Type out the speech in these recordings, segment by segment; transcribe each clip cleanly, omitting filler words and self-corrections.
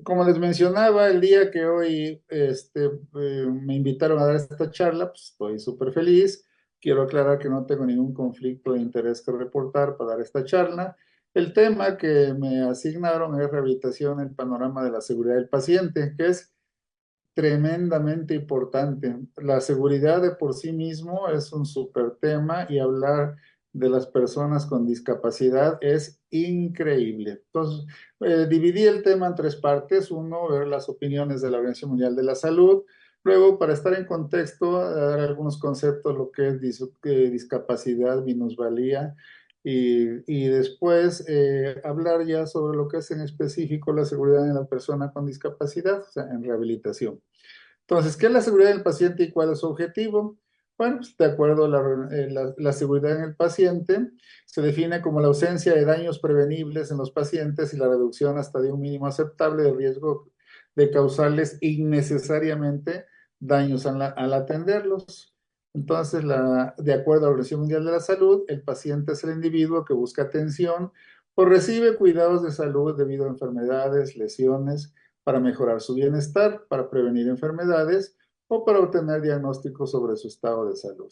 Como les mencionaba, el día que hoy me invitaron a dar esta charla, pues estoy súper feliz. Quiero aclarar que no tengo ningún conflicto de interés que reportar para dar esta charla. El tema que me asignaron es rehabilitación en el panorama de la seguridad del paciente, que es tremendamente importante. La seguridad de por sí mismo es un súper tema y hablar de las personas con discapacidad es increíble. Entonces, dividí el tema en tres partes. Uno, ver las opiniones de la Organización Mundial de la Salud. Luego, para estar en contexto, dar algunos conceptos, lo que es discapacidad, minusvalía, y después hablar ya sobre lo que es en específico la seguridad en la persona con discapacidad, o sea, en rehabilitación. Entonces, ¿qué es la seguridad del paciente y cuál es su objetivo? Bueno, pues, de acuerdo a la seguridad en el paciente, se define como la ausencia de daños prevenibles en los pacientes y la reducción hasta de un mínimo aceptable de riesgo de causarles innecesariamente daños al atenderlos. Entonces, de acuerdo a la Organización Mundial de la Salud, el paciente es el individuo que busca atención o recibe cuidados de salud debido a enfermedades, lesiones, para mejorar su bienestar, para prevenir enfermedades o para obtener diagnósticos sobre su estado de salud.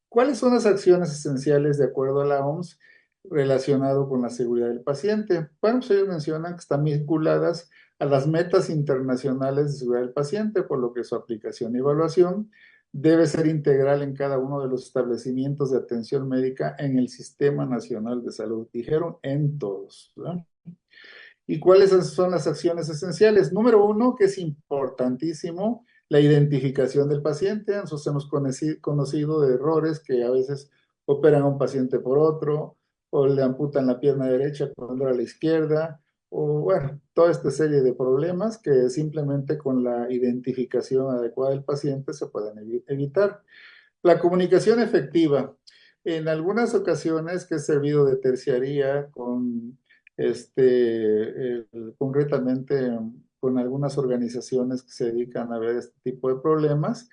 ¿Cuáles son las acciones esenciales de acuerdo a la OMS relacionado con la seguridad del paciente? Bueno, pues ellos mencionan que están vinculadas a las metas internacionales de seguridad del paciente, por lo que su aplicación y evaluación debe ser integral en cada uno de los establecimientos de atención médica en el Sistema Nacional de Salud. Dijeron en todos, ¿verdad? ¿Y cuáles son las acciones esenciales? Número uno, que es importantísimo, la identificación del paciente. Nosotros hemos conocido de errores que a veces operan a un paciente por otro, o le amputan la pierna derecha cuando era la izquierda, o bueno, toda esta serie de problemas que simplemente con la identificación adecuada del paciente se pueden evitar. La comunicación efectiva. En algunas ocasiones que he servido de terciaría con, concretamente con algunas organizaciones que se dedican a ver este tipo de problemas,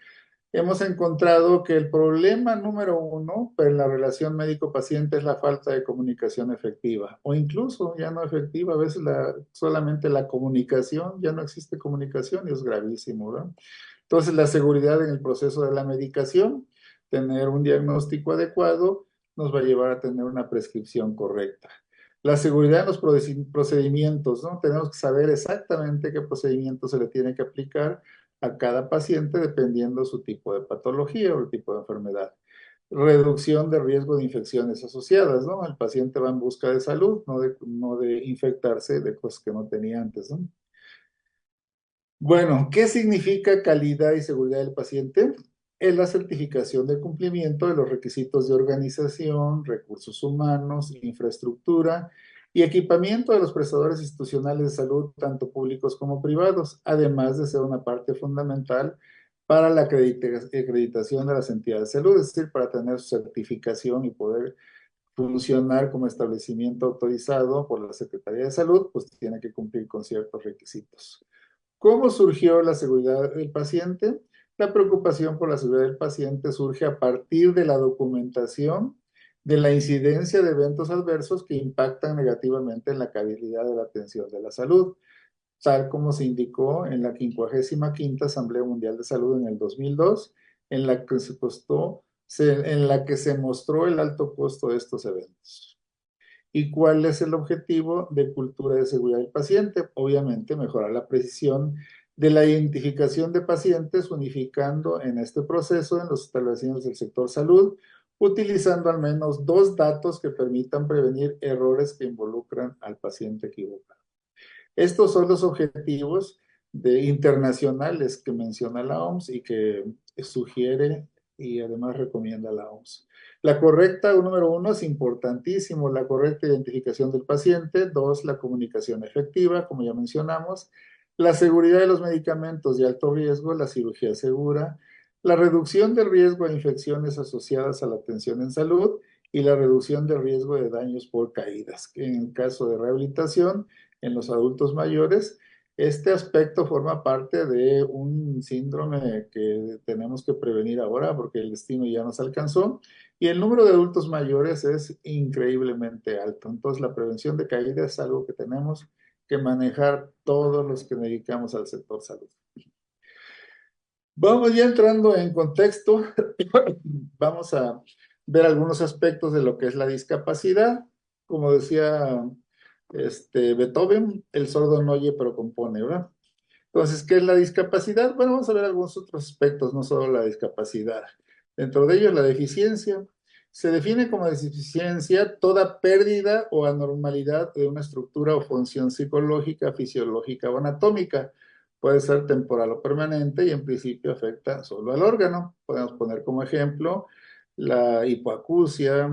hemos encontrado que el problema número uno en la relación médico-paciente es la falta de comunicación efectiva o incluso ya no efectiva, a veces solamente la comunicación, ya no existe comunicación y es gravísimo, ¿verdad? Entonces, la seguridad en el proceso de la medicación, tener un diagnóstico adecuado, nos va a llevar a tener una prescripción correcta. La seguridad en los procedimientos, ¿no? Tenemos que saber exactamente qué procedimiento se le tiene que aplicar a cada paciente dependiendo su tipo de patología o el tipo de enfermedad. Reducción de riesgo de infecciones asociadas, ¿no? El paciente va en busca de salud, no de infectarse de cosas que no tenía antes, ¿no? Bueno, ¿qué significa calidad y seguridad del paciente? Es la certificación de cumplimiento de los requisitos de organización, recursos humanos, infraestructura y equipamiento de los prestadores institucionales de salud, tanto públicos como privados, además de ser una parte fundamental para la acreditación de las entidades de salud, es decir, para tener su certificación y poder funcionar como establecimiento autorizado por la Secretaría de Salud, pues tiene que cumplir con ciertos requisitos. ¿Cómo surgió la seguridad del paciente? La preocupación por la seguridad del paciente surge a partir de la documentación de la incidencia de eventos adversos que impactan negativamente en la calidad de la atención de la salud, tal como se indicó en la 55ª Asamblea Mundial de Salud en el 2002, en la que en la que se mostró el alto costo de estos eventos. ¿Y cuál es el objetivo de cultura de seguridad del paciente? Obviamente, mejorar la precisión de la identificación de pacientes, unificando en este proceso en los establecimientos del sector salud, utilizando al menos dos datos que permitan prevenir errores que involucran al paciente equivocado. Estos son los objetivos internacionales que menciona la OMS y que sugiere y además recomienda la OMS. La correcta, número uno, es importantísimo, la correcta identificación del paciente. Dos, la comunicación efectiva, como ya mencionamos. La seguridad de los medicamentos de alto riesgo, la cirugía segura. La reducción del riesgo de infecciones asociadas a la atención en salud y la reducción del riesgo de daños por caídas. Que en el caso de rehabilitación, en los adultos mayores, este aspecto forma parte de un síndrome que tenemos que prevenir ahora porque el destino ya nos alcanzó y el número de adultos mayores es increíblemente alto. Entonces, la prevención de caídas es algo que tenemos que manejar todos los que nos dedicamos al sector salud. Vamos ya entrando en contexto, vamos a ver algunos aspectos de lo que es la discapacidad. Como decía Beethoven, el sordo no oye pero compone, ¿verdad? Entonces, ¿qué es la discapacidad? Bueno, vamos a ver algunos otros aspectos, no solo la discapacidad. Dentro de ellos, la deficiencia. Se define como deficiencia toda pérdida o anormalidad de una estructura o función psicológica, fisiológica o anatómica. Puede ser temporal o permanente y en principio afecta solo al órgano. Podemos poner como ejemplo la hipoacusia,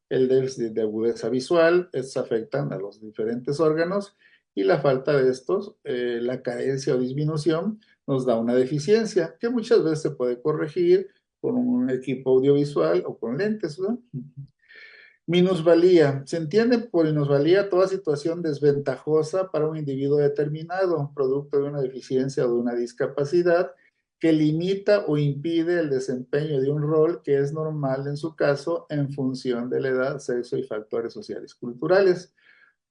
el déficit de agudeza visual, estos afectan a los diferentes órganos y la falta de estos, la carencia o disminución, nos da una deficiencia que muchas veces se puede corregir con un equipo audiovisual o con lentes, ¿no? Minusvalía. Se entiende por minusvalía toda situación desventajosa para un individuo determinado, producto de una deficiencia o de una discapacidad que limita o impide el desempeño de un rol que es normal en su caso en función de la edad, sexo y factores sociales culturales.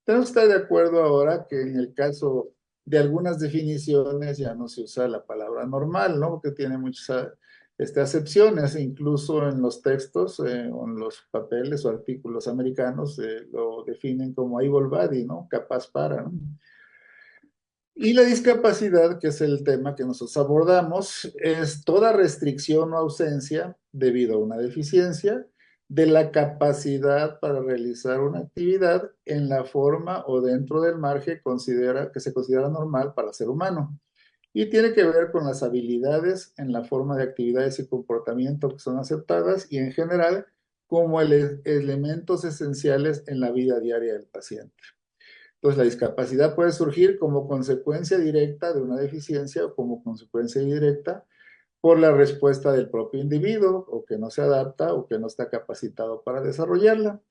Tenemos que estar de acuerdo ahora que en el caso de algunas definiciones ya no se usa la palabra normal, ¿no? Porque tiene muchas acepciones, incluso en los textos o en los papeles o artículos americanos lo definen como able body, ¿no? Capaz para, ¿no? Y la discapacidad, que es el tema que nosotros abordamos, es toda restricción o ausencia debido a una deficiencia de la capacidad para realizar una actividad en la forma o dentro del margen que se considera normal para el ser humano. Y tiene que ver con las habilidades en la forma de actividades y comportamiento que son aceptadas y en general como elementos esenciales en la vida diaria del paciente. Entonces, la discapacidad puede surgir como consecuencia directa de una deficiencia o como consecuencia indirecta por la respuesta del propio individuo o que no se adapta o que no está capacitado para desarrollarla.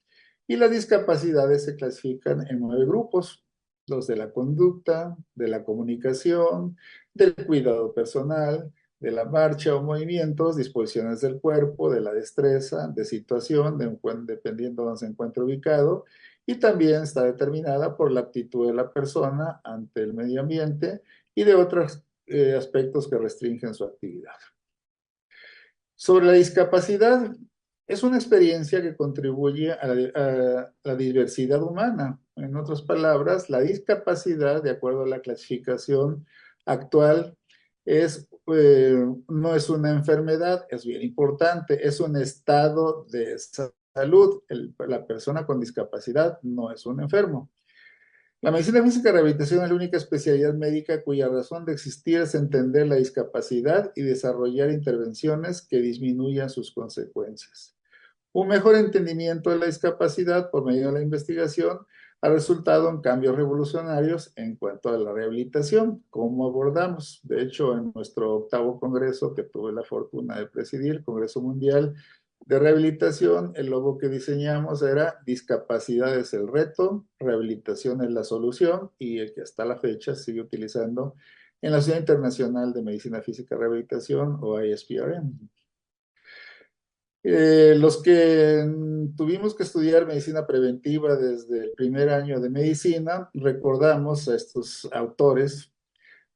Y las discapacidades se clasifican en 9 grupos: los de la conducta, de la comunicación, del cuidado personal, de la marcha o movimientos, disposiciones del cuerpo, de la destreza, de situación, dependiendo de dónde se encuentre ubicado, y también está determinada por la aptitud de la persona ante el medio ambiente y de otros aspectos que restringen su actividad. Sobre la discapacidad, es una experiencia que contribuye a la diversidad humana. En otras palabras, la discapacidad, de acuerdo a la clasificación actual, no es una enfermedad, es bien importante, es un estado de salud. La persona con discapacidad no es un enfermo. La medicina física de rehabilitación es la única especialidad médica cuya razón de existir es entender la discapacidad y desarrollar intervenciones que disminuyan sus consecuencias. Un mejor entendimiento de la discapacidad por medio de la investigación ha resultado en cambios revolucionarios en cuanto a la rehabilitación. ¿Cómo abordamos? De hecho, en nuestro 8º congreso que tuve la fortuna de presidir, Congreso Mundial de Rehabilitación, el logo que diseñamos era discapacidad es el reto, rehabilitación es la solución, y el que hasta la fecha sigue utilizando en la Sociedad Internacional de Medicina Física y Rehabilitación, o ISPRM. Los que tuvimos que estudiar medicina preventiva desde el primer año de medicina, recordamos a estos autores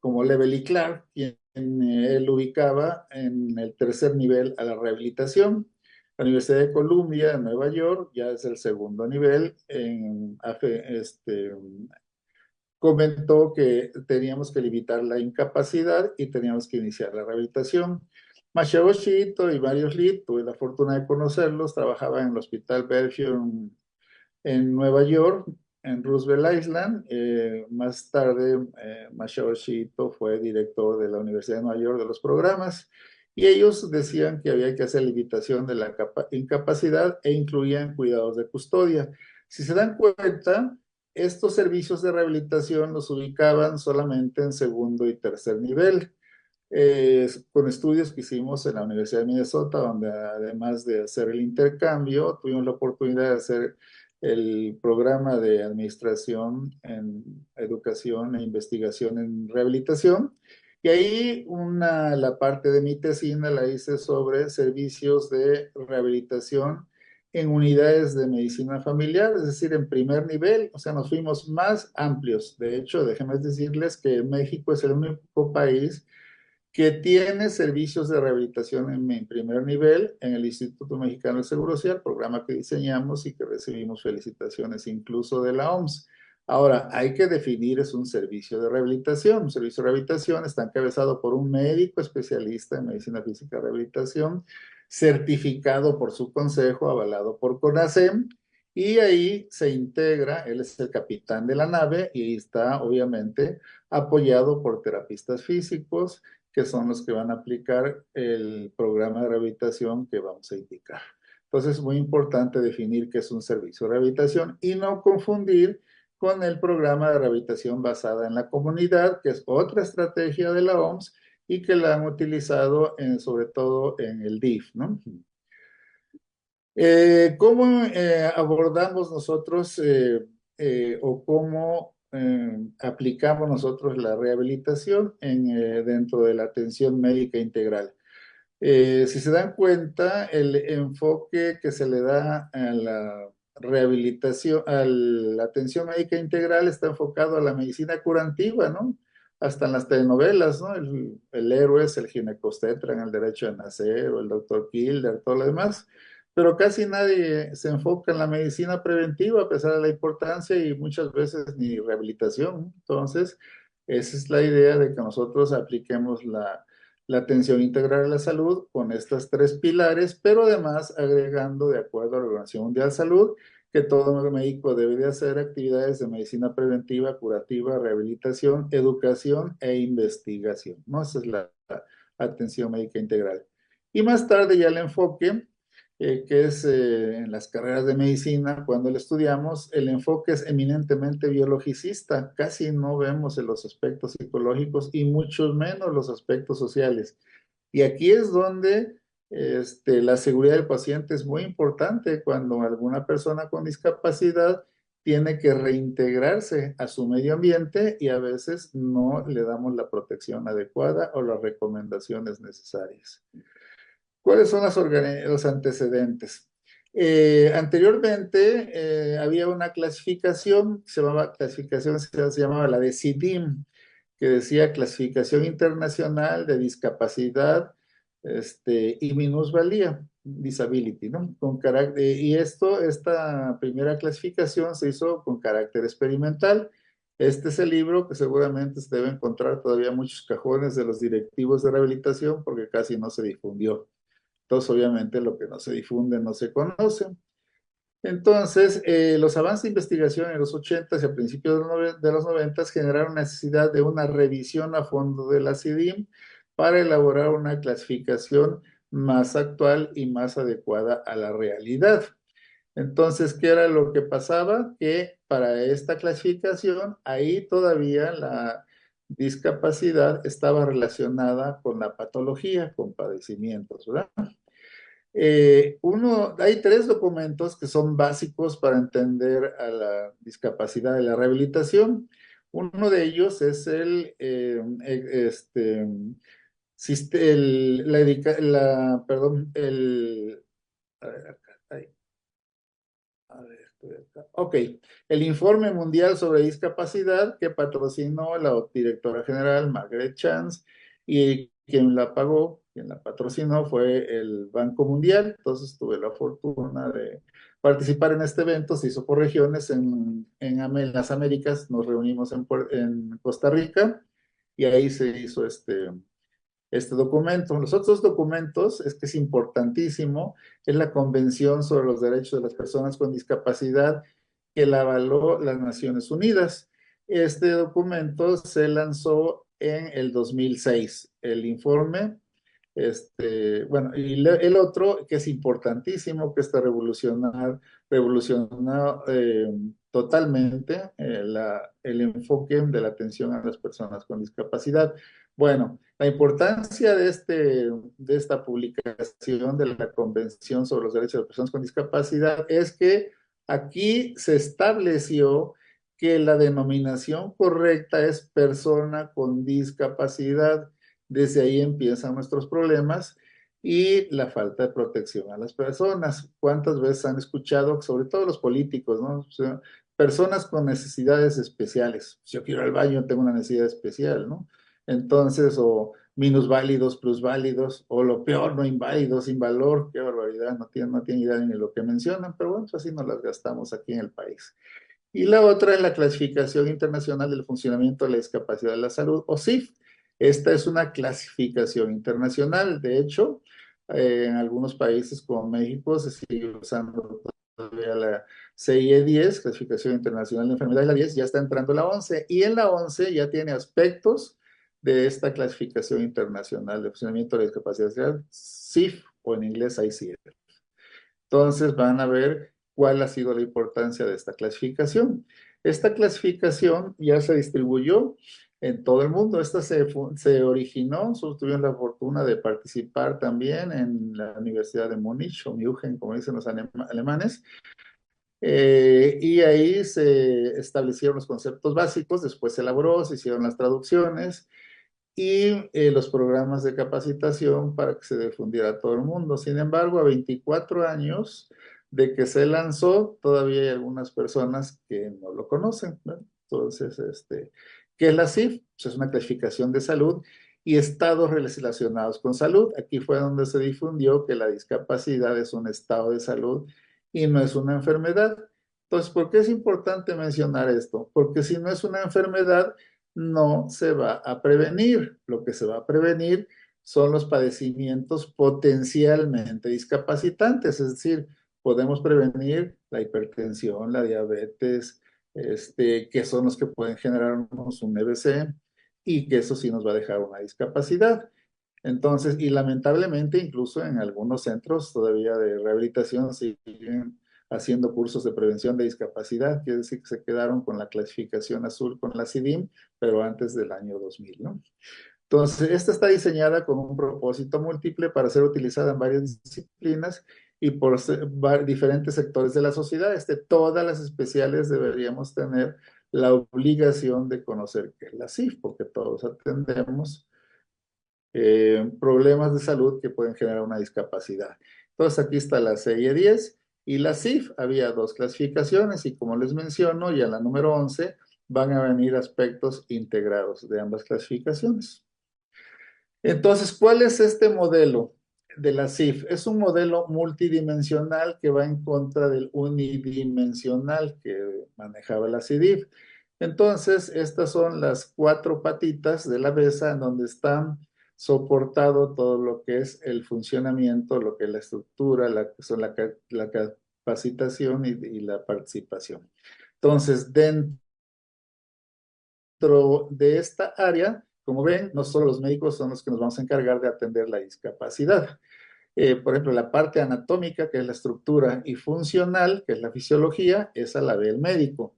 como Lebel y Clark, quien él ubicaba en el 3er nivel a la rehabilitación. La Universidad de Columbia, en Nueva York, ya es el 2º nivel. Comentó que teníamos que limitar la incapacidad y teníamos que iniciar la rehabilitación. Masahiro Ito y varios Lee, tuve la fortuna de conocerlos, trabajaban en el Hospital Bellevue en Nueva York, en Roosevelt Island. Más tarde, Masahiro Ito fue director de la Universidad de Nueva York de los programas, y ellos decían que había que hacer limitación de la incapacidad e incluían cuidados de custodia. Si se dan cuenta, estos servicios de rehabilitación los ubicaban solamente en 2º y 3er nivel. Con estudios que hicimos en la Universidad de Minnesota, donde además de hacer el intercambio, tuvimos la oportunidad de hacer el programa de administración en educación e investigación en rehabilitación. Y ahí la parte de mi tesina la hice sobre servicios de rehabilitación en unidades de medicina familiar, es decir, en primer nivel, o sea, nos fuimos más amplios. De hecho, déjenme decirles que México es el único país que tiene servicios de rehabilitación en primer nivel en el Instituto Mexicano del Seguro Social, programa que diseñamos y que recibimos felicitaciones incluso de la OMS. Ahora, hay que definir, es un servicio de rehabilitación. Un servicio de rehabilitación está encabezado por un médico especialista en medicina física y rehabilitación, certificado por su consejo, avalado por CONASEM, y ahí se integra, él es el capitán de la nave y está obviamente apoyado por terapistas físicos, que son los que van a aplicar el programa de rehabilitación que vamos a indicar. Entonces es muy importante definir qué es un servicio de rehabilitación y no confundir con el programa de rehabilitación basada en la comunidad, que es otra estrategia de la OMS y que la han utilizado sobre todo en el DIF, ¿no? ¿Cómo abordamos nosotros o cómo aplicamos nosotros la rehabilitación dentro de la atención médica integral? Si se dan cuenta, el enfoque que se le da a la rehabilitación, a la atención médica integral está enfocado a la medicina curativa, ¿no? Hasta en las telenovelas, ¿no? El héroe es el ginecobstetra en el derecho de nacer, o el doctor Kildare, todo lo demás. Pero casi nadie se enfoca en la medicina preventiva, a pesar de la importancia y muchas veces ni rehabilitación, ¿no? Entonces, esa es la idea de que nosotros apliquemos la atención integral a la salud con estos tres pilares, pero además agregando, de acuerdo a la Organización Mundial de Salud, que todo médico debe de hacer actividades de medicina preventiva, curativa, rehabilitación, educación e investigación, ¿no? Esa es la atención médica integral. Y más tarde ya el enfoque, que es en las carreras de medicina, cuando lo estudiamos, el enfoque es eminentemente biologicista, casi no vemos en los aspectos psicológicos y mucho menos los aspectos sociales. Y aquí es donde la seguridad del paciente es muy importante cuando alguna persona con discapacidad tiene que reintegrarse a su medio ambiente y a veces no le damos la protección adecuada o las recomendaciones necesarias. ¿Cuáles son los antecedentes? Anteriormente había una clasificación, se llamaba la de CIDIM, que decía Clasificación Internacional de Discapacidad y Minusvalía, Disability, ¿no? Esta primera clasificación se hizo con carácter experimental. Este es el libro que seguramente se debe encontrar todavía en muchos cajones de los directivos de rehabilitación porque casi no se difundió. Entonces, obviamente, lo que no se difunde no se conoce. Entonces, los avances de investigación en los 80s y a principios de los 90 generaron necesidad de una revisión a fondo de la CIDIM para elaborar una clasificación más actual y más adecuada a la realidad. Entonces, ¿qué era lo que pasaba? Que para esta clasificación, ahí todavía la discapacidad estaba relacionada con la patología, con padecimientos, ¿verdad? Hay tres documentos que son básicos para entender a la discapacidad de la rehabilitación. Uno de ellos es perdón, a ver, acá, ahí, a ver, estoy acá. Ok, el Informe Mundial sobre Discapacidad que patrocinó la directora general Margaret Chance y quien la patrocinó fue el Banco Mundial. Entonces tuve la fortuna de participar en este evento. Se hizo por regiones en las Américas. Nos reunimos en Costa Rica y ahí se hizo este documento. Los otros documentos, es que es importantísimo, es la Convención sobre los Derechos de las Personas con Discapacidad que la avaló las Naciones Unidas. Este documento se lanzó en el 2006. El informe, bueno, y el otro que es importantísimo, que está revolucionado totalmente el enfoque de la atención a las personas con discapacidad. Bueno, la importancia de esta publicación de la Convención sobre los Derechos de las Personas con Discapacidad es que aquí se estableció que la denominación correcta es persona con discapacidad. Desde ahí empiezan nuestros problemas y la falta de protección a las personas. ¿Cuántas veces han escuchado, sobre todo los políticos, ¿no? O sea, personas con necesidades especiales. Si yo quiero ir al baño, tengo una necesidad especial, ¿no? Entonces, o minusválidos, plusválidos, o lo peor, no inválidos, sin valor, qué barbaridad, no tienen idea ni de lo que mencionan, pero bueno, pues así nos las gastamos aquí en el país. Y la otra es la Clasificación Internacional del Funcionamiento de la Discapacidad de la Salud, o CIF. Esta es una clasificación internacional. De hecho, en algunos países como México se sigue usando todavía la CIE 10, Clasificación Internacional de Enfermedades, la 10, ya está entrando la 11, y en la 11 ya tiene aspectos de esta Clasificación Internacional de Funcionamiento de la Discapacidad de la Salud, CIF, o en inglés ICF. Entonces van a ver cuál ha sido la importancia de esta clasificación. Esta clasificación ya se distribuyó en todo el mundo. Esta se originó, nosotros tuvimos la fortuna de participar también en la Universidad de Múnich, o München, como dicen los alemanes, y ahí se establecieron los conceptos básicos, después se elaboró, se hicieron las traducciones, y los programas de capacitación para que se difundiera a todo el mundo. Sin embargo, a 24 años de que se lanzó, todavía hay algunas personas que no lo conocen, ¿no? Entonces, ¿qué es la CIF? Pues es una clasificación de salud y estados relacionados con salud. Aquí fue donde se difundió que la discapacidad es un estado de salud y no es una enfermedad. Entonces, ¿por qué es importante mencionar esto? Porque si no es una enfermedad, no se va a prevenir. Lo que se va a prevenir son los padecimientos potencialmente discapacitantes, es decir, podemos prevenir la hipertensión, la diabetes, que son los que pueden generarnos un EBC y que eso sí nos va a dejar una discapacidad. Entonces, y lamentablemente, incluso en algunos centros todavía de rehabilitación siguen haciendo cursos de prevención de discapacidad, quiere decir que se quedaron con la clasificación azul con la CIDIM, pero antes del año 2000, ¿no? Entonces, esta está diseñada con un propósito múltiple para ser utilizada en varias disciplinas y por diferentes sectores de la sociedad. Todas las especiales deberíamos tener la obligación de conocer qué es la CIF, porque todos atendemos problemas de salud que pueden generar una discapacidad. Entonces aquí está la CIE 10 y la CIF. Había dos clasificaciones y como les menciono, ya en la número 11 van a venir aspectos integrados de ambas clasificaciones. Entonces, ¿cuál es este modelo de la CIF? Es un modelo multidimensional que va en contra del unidimensional que manejaba la CIDIF. Entonces, estas son las cuatro patitas de la mesa en donde están soportado todo lo que es el funcionamiento, lo que es la estructura, la capacitación y la participación. Entonces, dentro de esta área, como ven, no solo los médicos son los que nos vamos a encargar de atender la discapacidad. Por ejemplo, la parte anatómica, que es la estructura, y funcional, que es la fisiología, esa la ve el médico.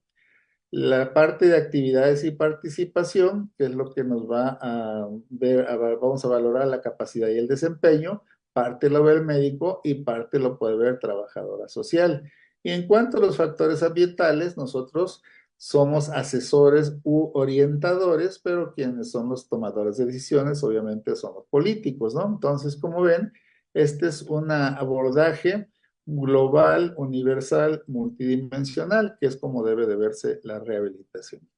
La parte de actividades y participación, que es lo que nos va a ver, vamos a valorar la capacidad y el desempeño, parte lo ve el médico y parte lo puede ver trabajadora social. Y en cuanto a los factores ambientales, nosotros somos asesores u orientadores, pero quienes son los tomadores de decisiones, obviamente, son los políticos, ¿no? Entonces, como ven, este es un abordaje global, universal, multidimensional, que es como debe de verse la rehabilitación.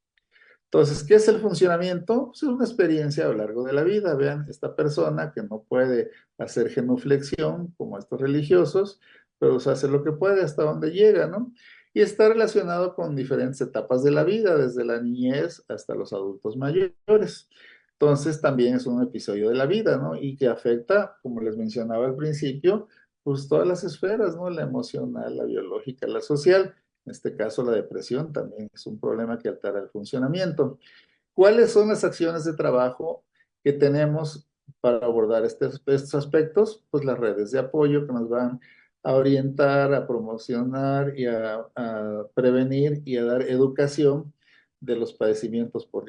Entonces, ¿qué es el funcionamiento? Pues es una experiencia a lo largo de la vida. Vean, esta persona que no puede hacer genuflexión, como estos religiosos, pero se hace lo que puede hasta donde llega, ¿no? Y está relacionado con diferentes etapas de la vida, desde la niñez hasta los adultos mayores. Entonces, también es un episodio de la vida, ¿no? Y que afecta, como les mencionaba al principio, pues todas las esferas, ¿no? La emocional, la biológica, la social. En este caso, la depresión también es un problema que altera el funcionamiento. ¿Cuáles son las acciones de trabajo que tenemos para abordar estos aspectos? Pues las redes de apoyo que nos van a orientar, a promocionar y a prevenir y a dar educación de los padecimientos por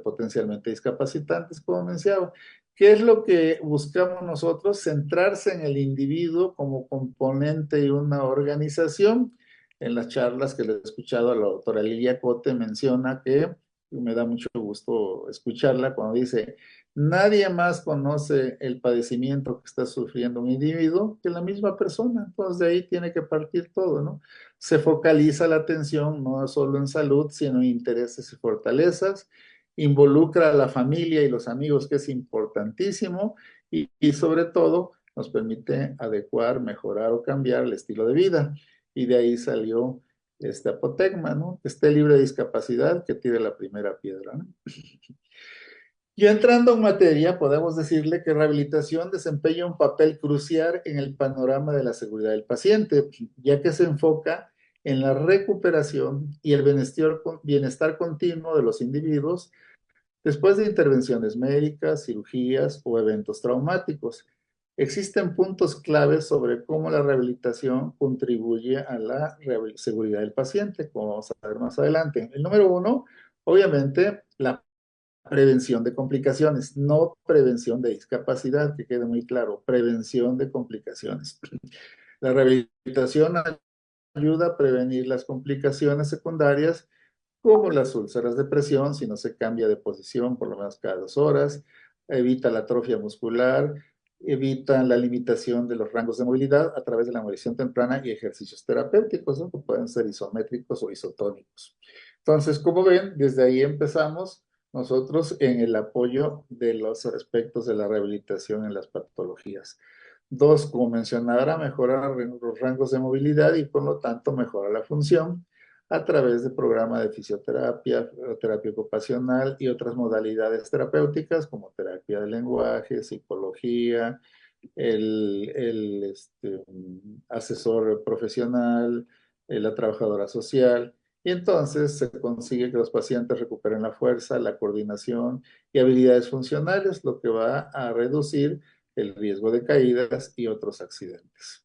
potencialmente discapacitantes, como mencionaba. ¿Qué es lo que buscamos nosotros? Centrarse en el individuo como componente de una organización. En las charlas que le he escuchado a la doctora Lilia Cote menciona que me da mucho gusto escucharla cuando dice, nadie más conoce el padecimiento que está sufriendo un individuo que la misma persona. Entonces de ahí tiene que partir todo, ¿no? Se focaliza la atención no solo en salud, sino en intereses y fortalezas, involucra a la familia y los amigos, que es importantísimo, y sobre todo nos permite adecuar, mejorar o cambiar el estilo de vida. Y de ahí salió este apotegma, ¿no? Que esté libre de discapacidad, que tire la primera piedra, ¿no? Y entrando en materia, podemos decirle que rehabilitación desempeña un papel crucial en el panorama de la seguridad del paciente, ya que se enfoca en la recuperación y el bienestar continuo de los individuos después de intervenciones médicas, cirugías o eventos traumáticos. Existen puntos claves sobre cómo la rehabilitación contribuye a la seguridad del paciente, como vamos a ver más adelante. El número uno, obviamente, la prevención de complicaciones, no prevención de discapacidad, que quede muy claro, prevención de complicaciones. La rehabilitación ayuda a prevenir las complicaciones secundarias como las úlceras de presión, si no se cambia de posición por lo menos cada 2 horas, evita la atrofia muscular, evita la limitación de los rangos de movilidad a través de la movilización temprana y ejercicios terapéuticos, ¿no? Que pueden ser isométricos o isotónicos. Entonces, como ven, desde ahí empezamos nosotros en el apoyo de los aspectos de la rehabilitación en las patologías. Dos, como mencionaba, mejorar los rangos de movilidad y por lo tanto mejora la función a través de programas de fisioterapia, terapia ocupacional y otras modalidades terapéuticas como terapia de lenguaje, psicología, el asesor profesional, la trabajadora social. Y entonces se consigue que los pacientes recuperen la fuerza, la coordinación y habilidades funcionales, lo que va a reducir el riesgo de caídas y otros accidentes.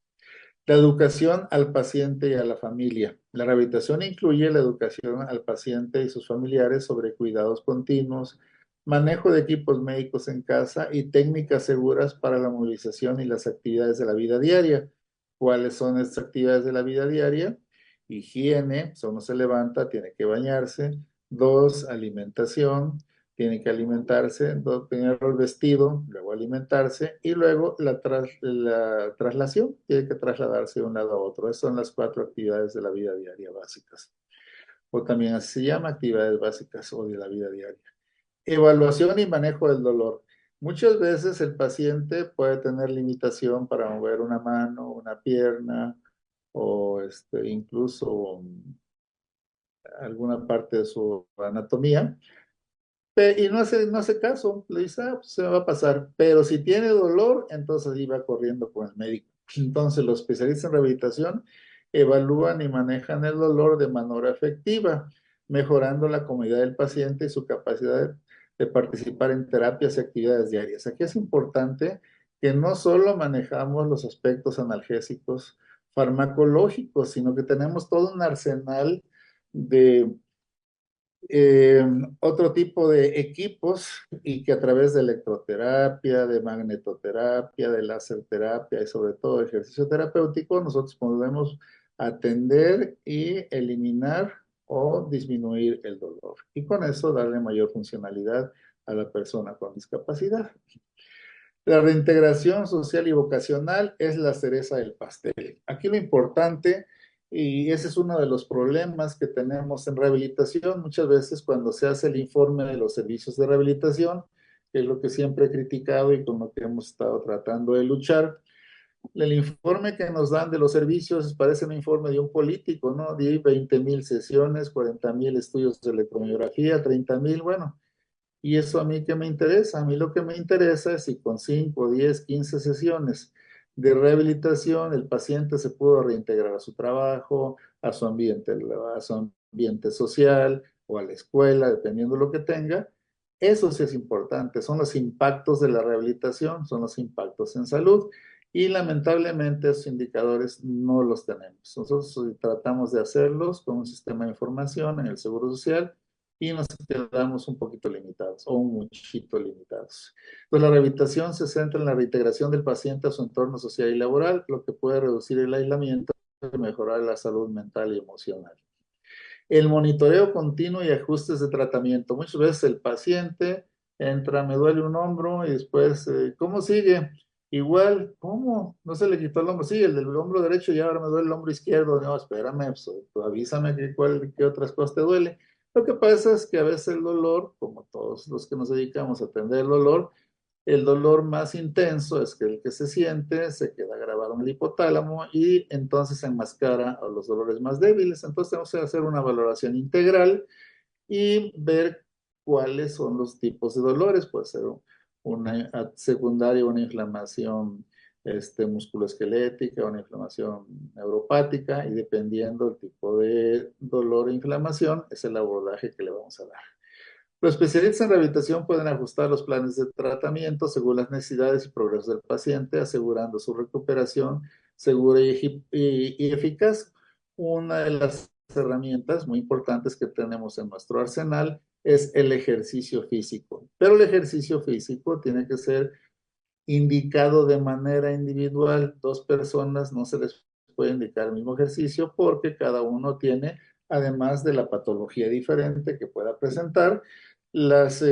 La educación al paciente y a la familia. La rehabilitación incluye la educación al paciente y sus familiares sobre cuidados continuos, manejo de equipos médicos en casa y técnicas seguras para la movilización y las actividades de la vida diaria. ¿Cuáles son estas actividades de la vida diaria? Higiene, si uno se levanta, tiene que bañarse. Dos, alimentación, tiene que alimentarse, primero el vestido, luego alimentarse y luego la traslación, tiene que trasladarse de un lado a otro. Esas son las 4 actividades de la vida diaria básicas, o también así se llama actividades básicas o de la vida diaria. Evaluación y manejo del dolor. Muchas veces el paciente puede tener limitación para mover una mano, una pierna o incluso alguna parte de su anatomía. Y no hace caso, le dice, pues se me va a pasar. Pero si tiene dolor, entonces iba corriendo con el médico. Entonces, los especialistas en rehabilitación evalúan y manejan el dolor de manera efectiva, mejorando la comodidad del paciente y su capacidad de participar en terapias y actividades diarias. Aquí es importante que no solo manejamos los aspectos analgésicos farmacológicos, sino que tenemos todo un arsenal de eh, otro tipo de equipos y que a través de electroterapia, de magnetoterapia, de láser terapia y sobre todo ejercicio terapéutico, nosotros podemos atender y eliminar o disminuir el dolor. Y con eso darle mayor funcionalidad a la persona con discapacidad. La reintegración social y vocacional es la cereza del pastel. Aquí lo importante, y ese es uno de los problemas que tenemos en rehabilitación, muchas veces cuando se hace el informe de los servicios de rehabilitación, que es lo que siempre he criticado y con lo que hemos estado tratando de luchar, el informe que nos dan de los servicios parece un informe de un político, ¿no? 20,000 sesiones, 40,000 estudios de electromiografía, 30,000, bueno. ¿Y eso a mí qué me interesa? A mí lo que me interesa es si con 5, 10, 15 sesiones de rehabilitación el paciente se pudo reintegrar a su trabajo, a su ambiente social o a la escuela, dependiendo de lo que tenga. Eso sí es importante, son los impactos de la rehabilitación, son los impactos en salud y lamentablemente esos indicadores no los tenemos. Nosotros tratamos de hacerlos con un sistema de información en el Seguro Social y nos quedamos un poquito limitados o un muchito limitados. Pues la rehabilitación se centra en la reintegración del paciente a su entorno social y laboral, lo que puede reducir el aislamiento y mejorar la salud mental y emocional. El monitoreo continuo y ajustes de tratamiento. Muchas veces el paciente entra, me duele un hombro y después, ¿cómo sigue? Igual, ¿cómo? No se le quitó el hombro. Sí, el del hombro derecho y ahora me duele el hombro izquierdo. No, espérame, pues, tú avísame qué otras cosas te duele. Lo que pasa es que a veces el dolor, como todos los que nos dedicamos a atender el dolor más intenso es que el que se siente se queda grabado en el hipotálamo y entonces enmascara a los dolores más débiles. Entonces tenemos que hacer una valoración integral y ver cuáles son los tipos de dolores. Puede ser una secundaria, una inflamación musculoesquelética, una inflamación neuropática, y dependiendo del tipo de dolor e inflamación, es el abordaje que le vamos a dar. Los especialistas en rehabilitación pueden ajustar los planes de tratamiento según las necesidades y progreso del paciente, asegurando su recuperación segura y eficaz. Una de las herramientas muy importantes que tenemos en nuestro arsenal es el ejercicio físico, pero el ejercicio físico tiene que ser indicado de manera individual. Dos personas no se les puede indicar el mismo ejercicio porque cada uno tiene, además de la patología diferente que pueda presentar, las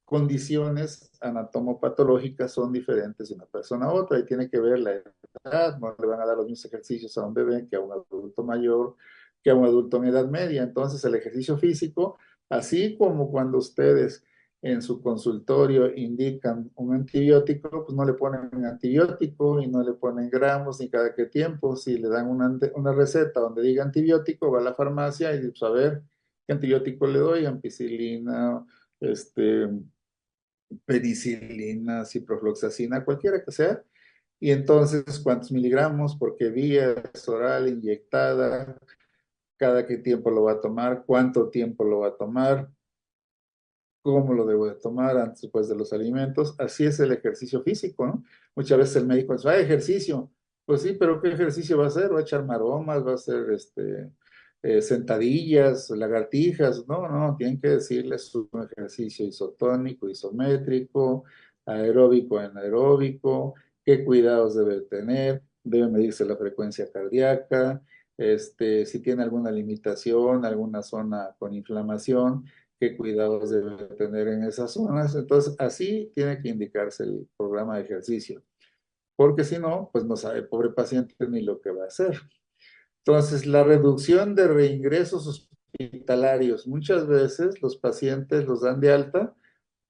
condiciones anatomopatológicas son diferentes de una persona a otra y tiene que ver la edad. No le van a dar los mismos ejercicios a un bebé que a un adulto mayor, que a un adulto en edad media. Entonces el ejercicio físico, así como cuando ustedes en su consultorio indican un antibiótico, pues no le ponen un antibiótico y no le ponen gramos ni cada qué tiempo. Si le dan una receta donde diga antibiótico, va a la farmacia y dice, pues, a ver, ¿qué antibiótico le doy? Ampicilina, este, penicilina, ciprofloxacina, cualquiera que sea. Y entonces, ¿cuántos miligramos? ¿Por qué vía? ¿Es oral, inyectada? ¿Cada qué tiempo lo va a tomar? ¿Cuánto tiempo lo va a tomar? ¿Cómo lo debo de tomar antes, después de los alimentos? Así es el ejercicio físico, ¿no? Muchas veces el médico dice, ejercicio. Pues sí, pero ¿qué ejercicio va a hacer? ¿Va a echar maromas? ¿Va a hacer sentadillas, lagartijas? No, no, tienen que decirles un ejercicio isotónico, isométrico, aeróbico, anaeróbico, qué cuidados debe tener, debe medirse la frecuencia cardíaca, si tiene alguna limitación, alguna zona con inflamación, qué cuidados debe tener en esas zonas. Entonces, así tiene que indicarse el programa de ejercicio, porque si no, pues no sabe el pobre paciente ni lo que va a hacer. Entonces, la reducción de reingresos hospitalarios. Muchas veces los pacientes los dan de alta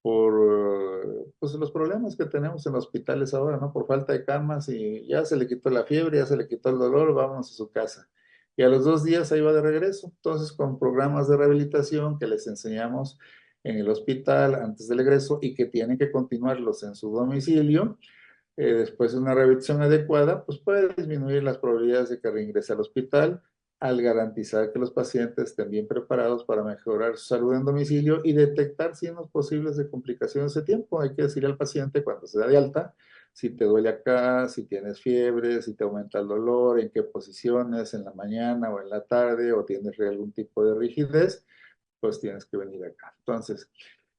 por pues, los problemas que tenemos en los hospitales ahora, ¿no? Por falta de camas y ya se le quitó la fiebre, ya se le quitó el dolor, vámonos a su casa. Y a los 2 días ahí va de regreso. Entonces, con programas de rehabilitación que les enseñamos en el hospital antes del egreso y que tienen que continuarlos en su domicilio, después de una revisión adecuada, pues puede disminuir las probabilidades de que reingrese al hospital al garantizar que los pacientes estén bien preparados para mejorar su salud en domicilio y detectar signos posibles de complicaciones de tiempo. Hay que decirle al paciente cuando se da de alta, si te duele acá, si tienes fiebre, si te aumenta el dolor, en qué posiciones, en la mañana o en la tarde, o tienes algún tipo de rigidez, pues tienes que venir acá. Entonces,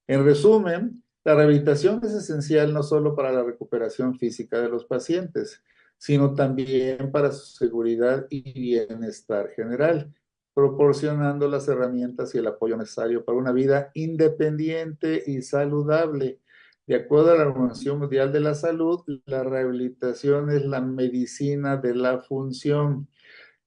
en resumen, la rehabilitación es esencial no solo para la recuperación física de los pacientes, sino también para su seguridad y bienestar general, proporcionando las herramientas y el apoyo necesario para una vida independiente y saludable. De acuerdo a la Organización Mundial de la Salud, la rehabilitación es la medicina de la función.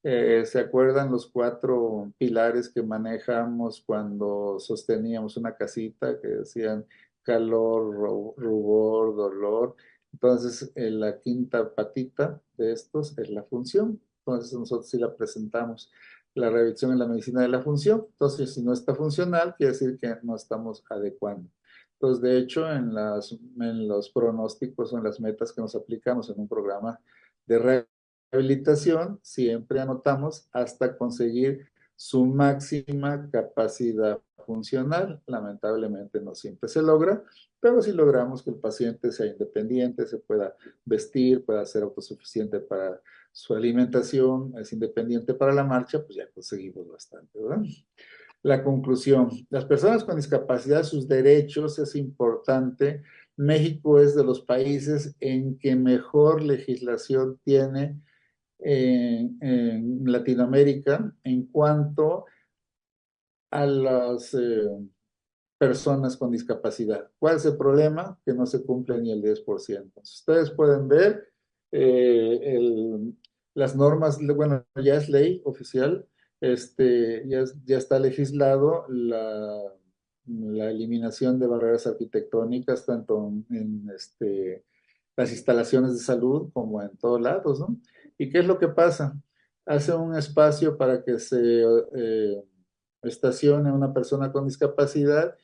¿Se acuerdan los 4 pilares que manejamos cuando sosteníamos una casita que decían calor, rubor, dolor? Entonces, la quinta patita de estos es la función. Entonces, nosotros sí la presentamos. La revisión en la medicina de la función. Entonces, si no está funcional, quiere decir que no estamos adecuando. Entonces, de hecho, en los pronósticos o en las metas que nos aplicamos en un programa de rehabilitación, siempre anotamos hasta conseguir su máxima capacidad funcional. Lamentablemente no siempre se logra, pero si logramos que el paciente sea independiente, se pueda vestir, pueda ser autosuficiente para su alimentación, es independiente para la marcha, pues ya conseguimos bastante, ¿verdad? La conclusión, las personas con discapacidad, sus derechos es importante. México es de los países en que mejor legislación tiene en Latinoamérica en cuanto a las personas con discapacidad. ¿Cuál es el problema? Que no se cumple ni el 10%. Ustedes pueden ver las normas, bueno, ya es ley oficial, ya está legislado la eliminación de barreras arquitectónicas, tanto en las instalaciones de salud como en todos lados, ¿no? ¿Y qué es lo que pasa? Hace un espacio para que se estacione una persona con discapacidad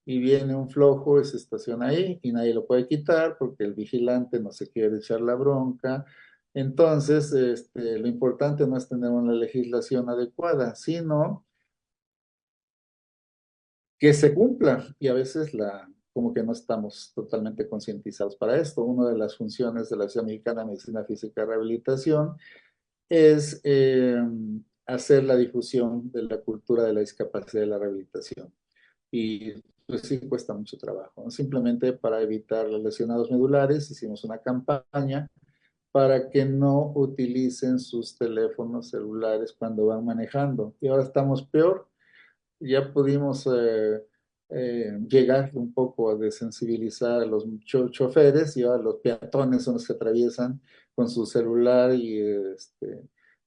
y viene un flojo y se estaciona ahí y nadie lo puede quitar porque el vigilante no se quiere echar la bronca. Entonces, lo importante no es tener una legislación adecuada, sino que se cumpla. Y a veces como que no estamos totalmente concientizados para esto. Una de las funciones de la Sociedad Mexicana de Medicina Física y Rehabilitación es hacer la difusión de la cultura de la discapacidad y la rehabilitación. Y pues sí cuesta mucho trabajo, ¿no? Simplemente para evitar los lesionados medulares hicimos una campaña para que no utilicen sus teléfonos celulares cuando van manejando. Y ahora estamos peor, ya pudimos llegar un poco a desensibilizar a los choferes y ahora los peatones son los que atraviesan con su celular y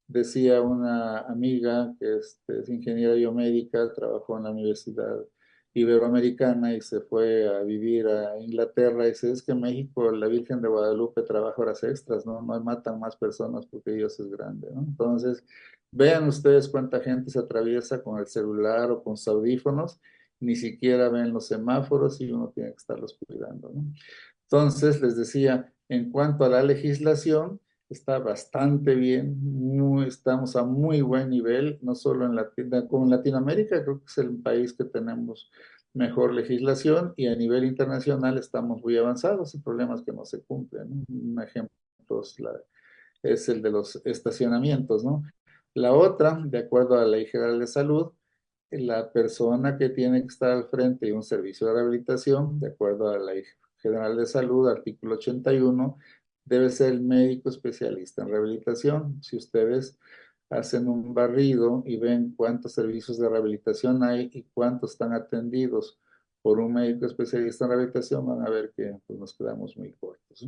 decía una amiga que es ingeniera biomédica, trabajó en la Universidad Iberoamericana y se fue a vivir a Inglaterra y dice, es que en México la Virgen de Guadalupe trabaja horas extras, ¿no? No matan más personas porque Dios es grande, ¿no? Entonces, vean ustedes cuánta gente se atraviesa con el celular o con sus audífonos, ni siquiera ven los semáforos y uno tiene que estarlos cuidando, ¿no? Entonces, les decía, en cuanto a la legislación, está bastante bien, estamos a muy buen nivel, no solo como en Latinoamérica, creo que es el país que tenemos mejor legislación y a nivel internacional estamos muy avanzados. El problema es que no se cumplen, ¿no? Un ejemplo es el de los estacionamientos, ¿no? La otra, de acuerdo a la Ley General de Salud, la persona que tiene que estar al frente de un servicio de rehabilitación, de acuerdo a la Ley General de Salud, artículo 81, debe ser el médico especialista en rehabilitación. Si ustedes hacen un barrido y ven cuántos servicios de rehabilitación hay y cuántos están atendidos por un médico especialista en rehabilitación, van a ver que pues, nos quedamos muy cortos.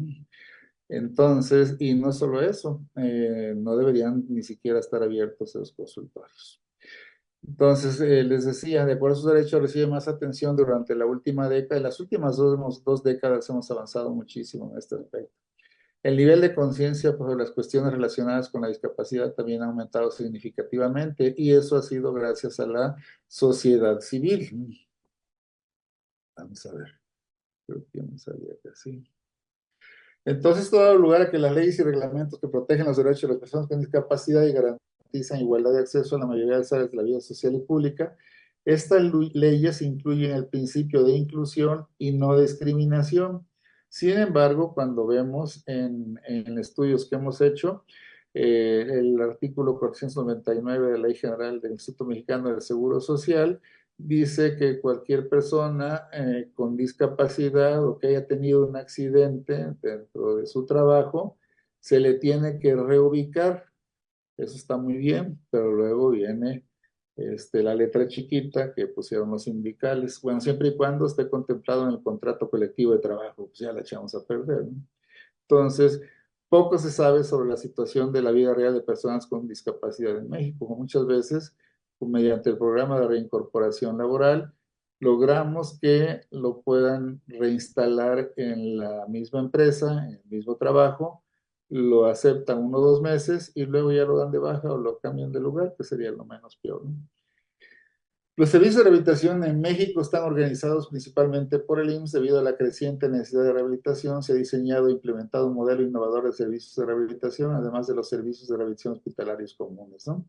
Entonces, y no solo eso, no deberían ni siquiera estar abiertos los consultorios. Entonces, les decía, de acuerdo a sus derechos, recibe más atención durante la última década. En las últimas dos décadas hemos avanzado muchísimo en este aspecto. El nivel de conciencia sobre las cuestiones relacionadas con la discapacidad también ha aumentado significativamente y eso ha sido gracias a la sociedad civil. Vamos a ver, creo que me salía acá, sí. Entonces, esto ha dado lugar a que las leyes y reglamentos que protegen los derechos de las personas con discapacidad y garantizan igualdad de acceso a la mayoría de las áreas de la vida social y pública, estas leyes incluyen el principio de inclusión y no discriminación. Sin embargo, cuando vemos en estudios que hemos hecho, el artículo 499 de la Ley General del Instituto Mexicano del Seguro Social dice que cualquier persona con discapacidad o que haya tenido un accidente dentro de su trabajo, se le tiene que reubicar. Eso está muy bien, pero luego viene la letra chiquita que pusieron los sindicales. Bueno, siempre y cuando esté contemplado en el contrato colectivo de trabajo, pues ya la echamos a perder, ¿no? Entonces, poco se sabe sobre la situación de la vida real de personas con discapacidad en México. Muchas veces, mediante el programa de reincorporación laboral, logramos que lo puedan reinstalar en la misma empresa, en el mismo trabajo, lo aceptan 1 o 2 meses y luego ya lo dan de baja o lo cambian de lugar, que sería lo menos peor, ¿no? Los servicios de rehabilitación en México están organizados principalmente por el IMSS debido a la creciente necesidad de rehabilitación. Se ha diseñado e implementado un modelo innovador de servicios de rehabilitación, además de los servicios de rehabilitación hospitalarios comunes, ¿no?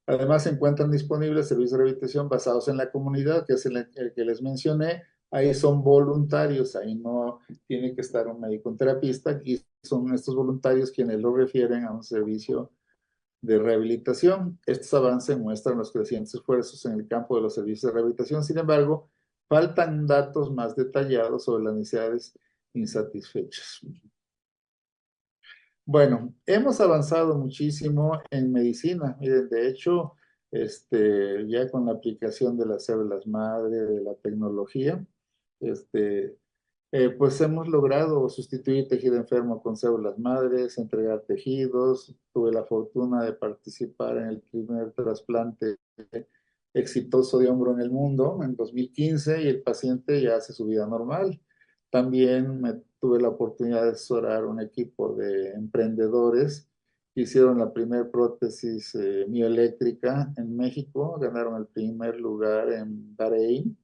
Además, se encuentran disponibles servicios de rehabilitación basados en la comunidad, que es el que les mencioné. Ahí son voluntarios, ahí no tiene que estar un médico, un terapista, y son estos voluntarios quienes lo refieren a un servicio de rehabilitación. Estos avances muestran los crecientes esfuerzos en el campo de los servicios de rehabilitación. Sin embargo, faltan datos más detallados sobre las necesidades insatisfechas. Bueno, hemos avanzado muchísimo en medicina. Miren, de hecho, ya con la aplicación de las células madre, de la tecnología, este, pues hemos logrado sustituir tejido enfermo con células madres, entregar tejidos. Tuve la fortuna de participar en el primer trasplante exitoso de hombro en el mundo en 2015 y el paciente ya hace su vida normal. También tuve la oportunidad de asesorar un equipo de emprendedores que hicieron la primera prótesis mioeléctrica en México, ganaron el primer lugar en Bahrein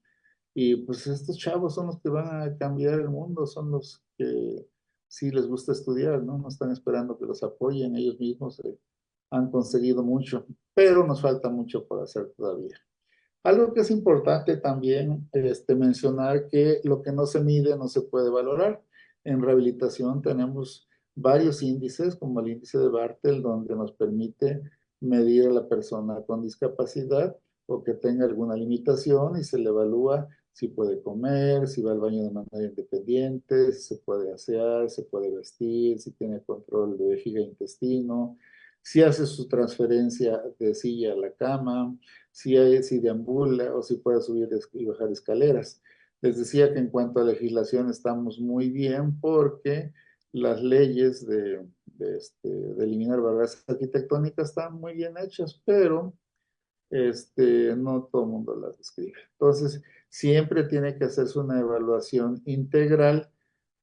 y pues estos chavos son los que van a cambiar el mundo, son los que sí les gusta estudiar, ¿no? No están esperando que los apoyen, ellos mismos han conseguido mucho, pero nos falta mucho por hacer todavía. Algo que es importante también mencionar que lo que no se mide no se puede valorar. En rehabilitación tenemos varios índices, como el índice de Bartel, donde nos permite medir a la persona con discapacidad o que tenga alguna limitación y se le evalúa si puede comer, si va al baño de manera independiente, si se puede asear, se puede vestir, si tiene control de vejiga e intestino, si hace su transferencia de silla a la cama, si deambula o si puede subir y bajar escaleras. Les decía que en cuanto a legislación estamos muy bien porque las leyes de eliminar barreras arquitectónicas están muy bien hechas, pero no todo el mundo las describe. Entonces, siempre tiene que hacerse una evaluación integral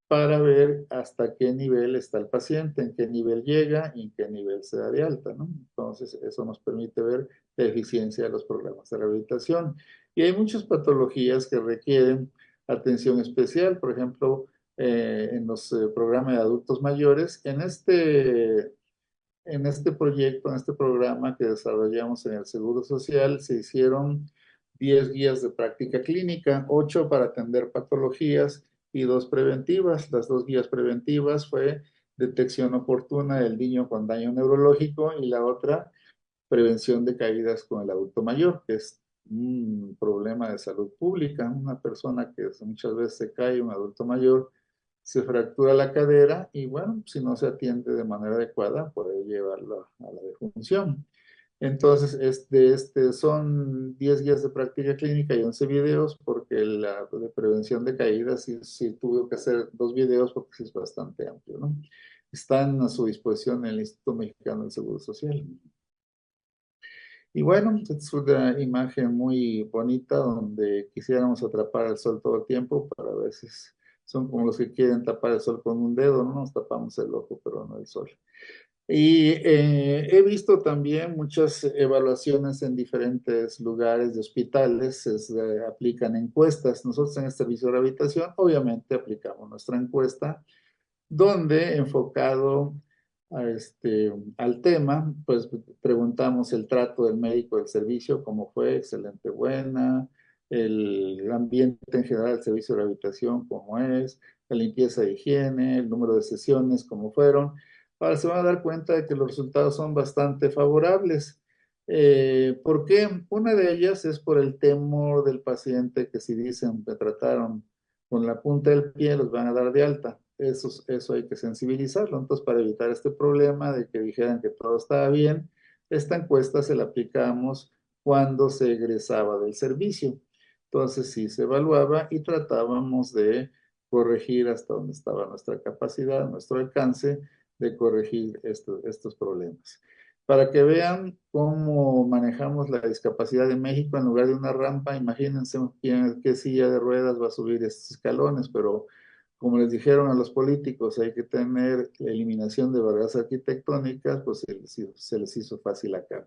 para ver hasta qué nivel está el paciente, en qué nivel llega y en qué nivel se da de alta, ¿no? Entonces, eso nos permite ver la eficiencia de los programas de rehabilitación. Y hay muchas patologías que requieren atención especial, por ejemplo, en los programas de adultos mayores. En este proyecto, en este programa que desarrollamos en el Seguro Social, se hicieron 10 guías de práctica clínica, 8 para atender patologías y 2 preventivas. Las 2 guías preventivas fue detección oportuna del niño con daño neurológico y la otra, prevención de caídas con el adulto mayor, que es un problema de salud pública. Una persona que muchas veces se cae, un adulto mayor, se fractura la cadera y bueno, si no se atiende de manera adecuada, puede llevarlo a la defunción. Entonces, son 10 guías de práctica clínica y 11 videos, porque la de prevención de caídas sí tuve que hacer 2 videos porque sí es bastante amplio, ¿no? Están a su disposición en el Instituto Mexicano del Seguro Social. Y bueno, es una imagen muy bonita donde quisiéramos atrapar el sol todo el tiempo, pero a veces son como los que quieren tapar el sol con un dedo, ¿no? Nos tapamos el ojo, pero no el sol. Y he visto también muchas evaluaciones en diferentes lugares de hospitales, se aplican encuestas. Nosotros en este servicio de rehabilitación, obviamente, aplicamos nuestra encuesta donde enfocado al tema, pues preguntamos el trato del médico del servicio, cómo fue, excelente, buena, el ambiente en general del servicio de rehabilitación, cómo es, la limpieza de higiene, el número de sesiones, cómo fueron. Ahora se van a dar cuenta de que los resultados son bastante favorables. ¿Por qué? Una de ellas es por el temor del paciente que si dicen que trataron con la punta del pie los van a dar de alta. Eso hay que sensibilizarlo. Entonces, para evitar este problema de que dijeran que todo estaba bien, esta encuesta se la aplicamos cuando se egresaba del servicio. Entonces, sí se evaluaba y tratábamos de corregir hasta donde estaba nuestra capacidad, nuestro alcance de corregir estos problemas. Para que vean cómo manejamos la discapacidad en México, en lugar de una rampa, imagínense qué silla de ruedas va a subir estos escalones, pero como les dijeron a los políticos, hay que tener la eliminación de barreras arquitectónicas, pues se les hizo fácil acá.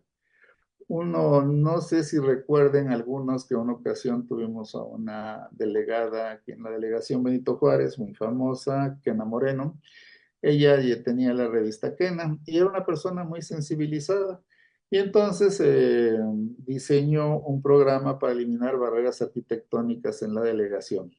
Uno, no sé si recuerden algunos que en una ocasión tuvimos a una delegada aquí en la delegación Benito Juárez, muy famosa, Kena Moreno. Ella ya tenía la revista Kena y era una persona muy sensibilizada. Y entonces diseñó un programa para eliminar barreras arquitectónicas en la delegación.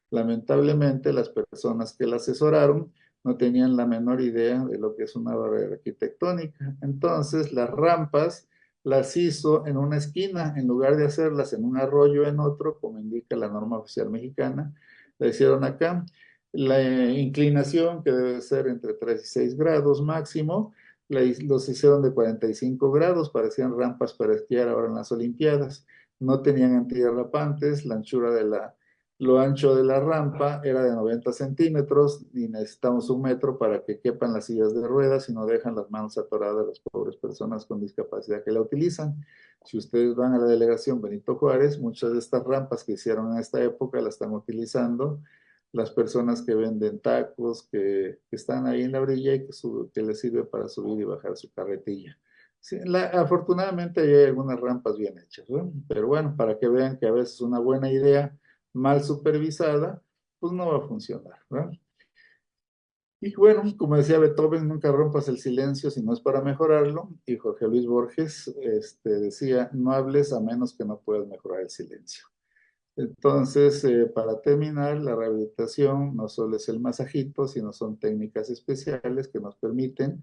Lamentablemente, las personas que la asesoraron no tenían la menor idea de lo que es una barrera arquitectónica. Entonces, las rampas las hizo en una esquina, en lugar de hacerlas en un arroyo en otro, como indica la norma oficial mexicana, la hicieron acá. La inclinación, que debe ser entre 3 y 6 grados máximo, los hicieron de 45 grados, parecían rampas para esquiar ahora en las Olimpiadas. No tenían antiderrapantes, lo ancho de la rampa era de 90 centímetros y necesitamos 1 metro para que quepan las sillas de ruedas y no dejan las manos atoradas de las pobres personas con discapacidad que la utilizan. Si ustedes van a la delegación Benito Juárez, muchas de estas rampas que hicieron en esta época las están utilizando las personas que venden tacos, que están ahí en la orilla y que les sirve para subir y bajar su carretilla. Sí, afortunadamente hay algunas rampas bien hechas, ¿no? Pero bueno, para que vean que a veces una buena idea mal supervisada, pues no va a funcionar, ¿verdad? Y bueno, como decía Beethoven, nunca rompas el silencio si no es para mejorarlo. Y Jorge Luis Borges decía, no hables a menos que no puedas mejorar el silencio. Entonces, para terminar, la rehabilitación no solo es el masajito, sino son técnicas especiales que nos permiten,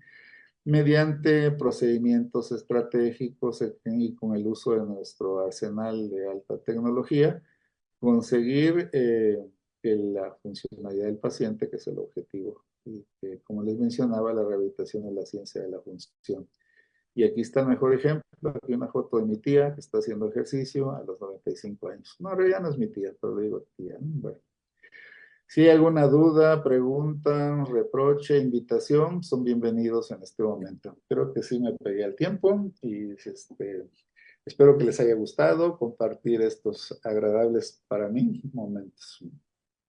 mediante procedimientos estratégicos y con el uso de nuestro arsenal de alta tecnología, conseguir que la funcionalidad del paciente, que es el objetivo. Y que, como les mencionaba, la rehabilitación es la ciencia de la función. Y aquí está el mejor ejemplo, aquí una foto de mi tía que está haciendo ejercicio a los 95 años. No, en realidad no es mi tía, pero le digo tía, ¿no? Bueno, si hay alguna duda, pregunta, reproche, invitación, son bienvenidos en este momento. Creo que sí me pegué al tiempo y espero que les haya gustado compartir estos agradables para mí momentos.